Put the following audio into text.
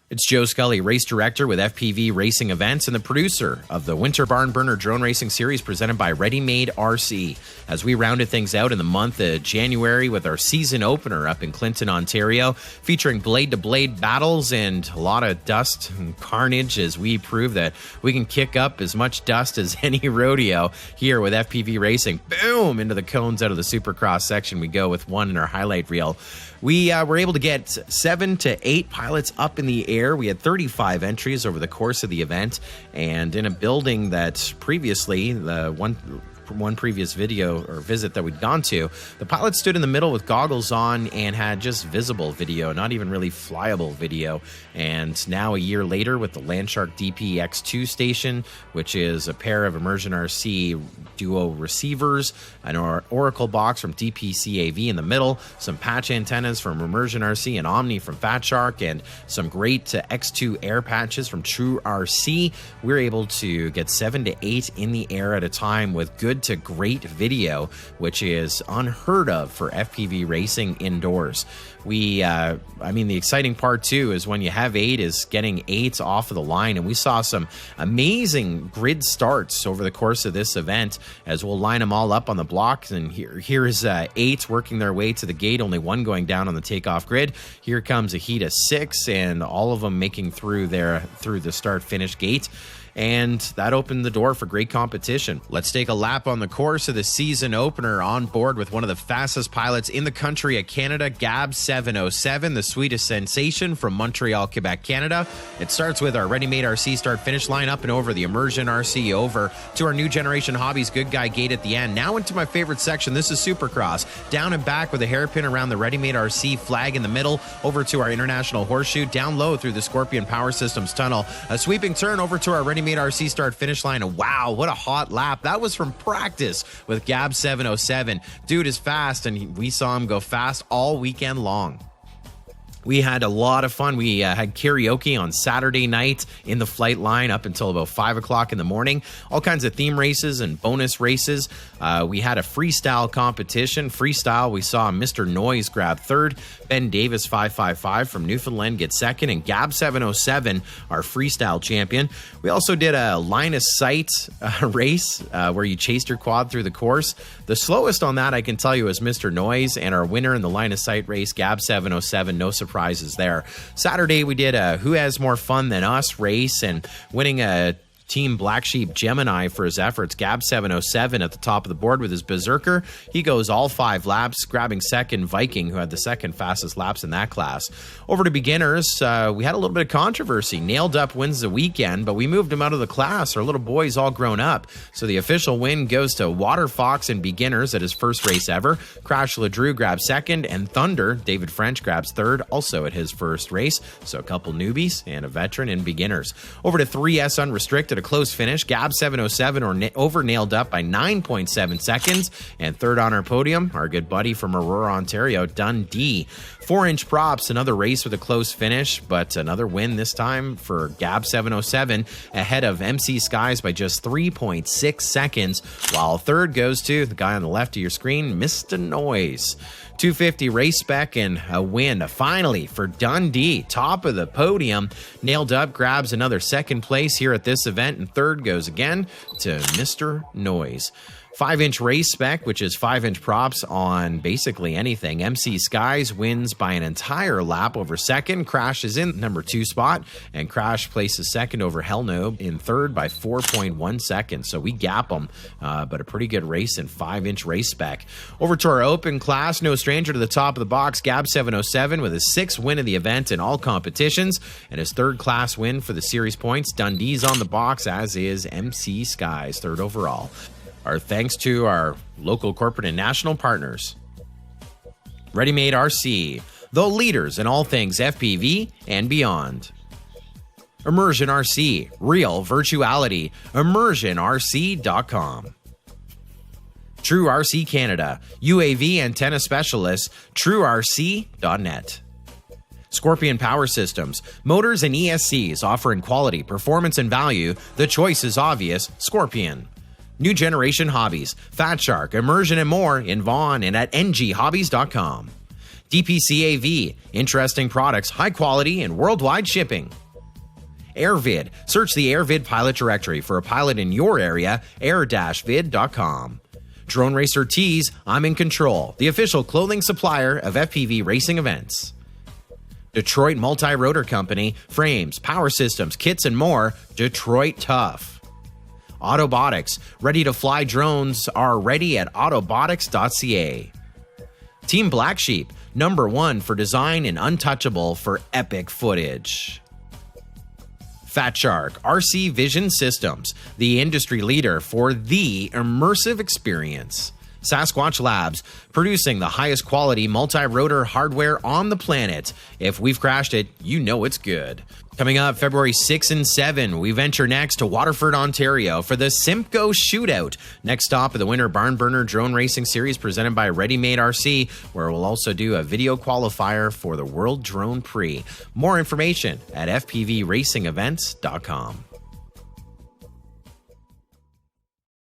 It's Joe Scully, race director with FPV Racing Events and the producer of the Winter Barnburner Drone Racing Series presented by ReadyMadeRC. As we rounded things out in the month of January with our season opener up in Clinton, Ontario, featuring blade-to-blade battles and a lot of dust and carnage as we prove that we can kick up as much dust as any rodeo here with FPV Racing. Boom! Into the cones out of the Supercross section we go with one in our highlight reel. We were able to get 7 to 8 pilots up in the air. We had 35 entries over the course of the event, and in a building that previously, the one previous video or visit that we'd gone to, the pilot stood in the middle with goggles on and had just visible video, not even really flyable video. And now a year later with the Landshark DP-X2 station, which is a pair of Immersion RC duo receivers, an Oracle box from DPCAV in the middle, some patch antennas from Immersion RC and Omni from Fat Shark, and some great X2 air patches from True RC, we're able to get 7 to 8 in the air at a time with good to great video, which is unheard of for FPV racing indoors. The exciting part too is when you have 8 is getting 8 off of the line, and we saw some amazing grid starts over the course of this event as we'll line them all up on the block. And here's 8 working their way to the gate, only one going down on the takeoff grid. Here comes a heat of 6, and all of them making through the start-finish gate. And that opened the door for great competition. Let's take a lap on the course of the season opener on board with one of the fastest pilots in the country at Canada, Gab 707, the sweetest sensation from Montreal, Quebec, Canada. It starts with our ReadyMadeRC start-finish line up and over the Immersion RC, over to our new generation Hobbies Good Guy gate at the end. Now into my favorite section. This is Supercross. Down and back with a hairpin around the ReadyMadeRC flag in the middle, over to our International Horseshoe, down low through the Scorpion Power Systems tunnel. A sweeping turn over to our ReadyMadeRC start finish line, and wow, what a hot lap. That was from practice with Gab 707. Dude is fast, and we saw him go fast all weekend long. We had a lot of fun. We had karaoke on Saturday night in the flight line up until about 5 o'clock in the morning. All kinds of theme races and bonus races. We had a freestyle competition. Freestyle, we saw Mr. Noise grab third. Ben Davis 555 from Newfoundland get second. And Gab 707, our freestyle champion. We also did a line of sight race where you chased your quad through the course. The slowest on that, I can tell you, is Mr. Noise. And our winner in the line of sight race, Gab 707, no surprises there. Saturday, we did a Who Has More Fun Than Us race, and winning a Team Black Sheep Gemini for his efforts. Gab 707 at the top of the board with his Berserker. He goes all 5 laps, grabbing second Viking, who had the second fastest laps in that class. Over to beginners, we had a little bit of controversy. Nailed Up wins the weekend, but we moved him out of the class. Our little boy's all grown up. So the official win goes to Water Fox in beginners at his first race ever. Crash LeDrew grabs second, and Thunder, David French, grabs third, also at his first race. So a couple newbies and a veteran in beginners. Over to 3S Unrestricted, a close finish. Gab 707 over Nailed Up by 9.7 seconds. And third on our podium, our good buddy from Aurora, Ontario, Dundee. 4-inch props, another race with a close finish, but another win this time for Gab 707 ahead of MC Skies by just 3.6 seconds, while third goes to the guy on the left of your screen, Mr. Noise. 250 race spec and a win finally for Dundee, top of the podium. Nailed Up grabs another second place here at this event, and third goes again to Mr. Noise. 5-inch race spec, which is 5-inch props on basically anything. MC Skies wins by an entire lap over second. Crash is in number 2 spot, and Crash places second over Hellno in third by 4.1 seconds. So we gap them, but a pretty good race in 5-inch race spec. Over to our open class, no stranger to the top of the box, Gab 707 with his 6th win of the event in all competitions, and his 3rd class win for the series points. Dundee's on the box, as is MC Skies, 3rd overall. Our thanks to our local corporate and national partners. ReadyMadeRC, the leaders in all things FPV and beyond. Immersion RC, real virtuality, immersionrc.com. True RC Canada, UAV antenna specialist, truerc.net. Scorpion Power Systems, motors and ESCs offering quality, performance, and value. The choice is obvious, Scorpion. New Generation Hobbies, Fat Shark, Immersion, and more in Vaughan and at nghobbies.com. DPCAV, interesting products, high quality, and worldwide shipping. AirVid, search the AirVid pilot directory for a pilot in your area, air-vid.com. Drone Racer Tees, I'm in Control, the official clothing supplier of FPV racing events. Detroit Multi-Rotor Company, frames, power systems, kits, and more, Detroit Tough. Autobotics, ready to fly drones are ready at autobotics.ca. Team Black Sheep, #1 for design and untouchable for epic footage. Fat Shark RC Vision Systems, the industry leader for the immersive experience. Sasquatch Labs, producing the highest quality multi-rotor hardware on the planet. If we've crashed it, you know it's good. Coming up February 6 and 7, we venture next to Waterford, Ontario for the Simcoe Shootout. Next stop of the Winter Barnburner Drone Racing Series presented by ReadyMadeRC, where we'll also do a video qualifier for the World Drone Prix. More information at fpvracingevents.com.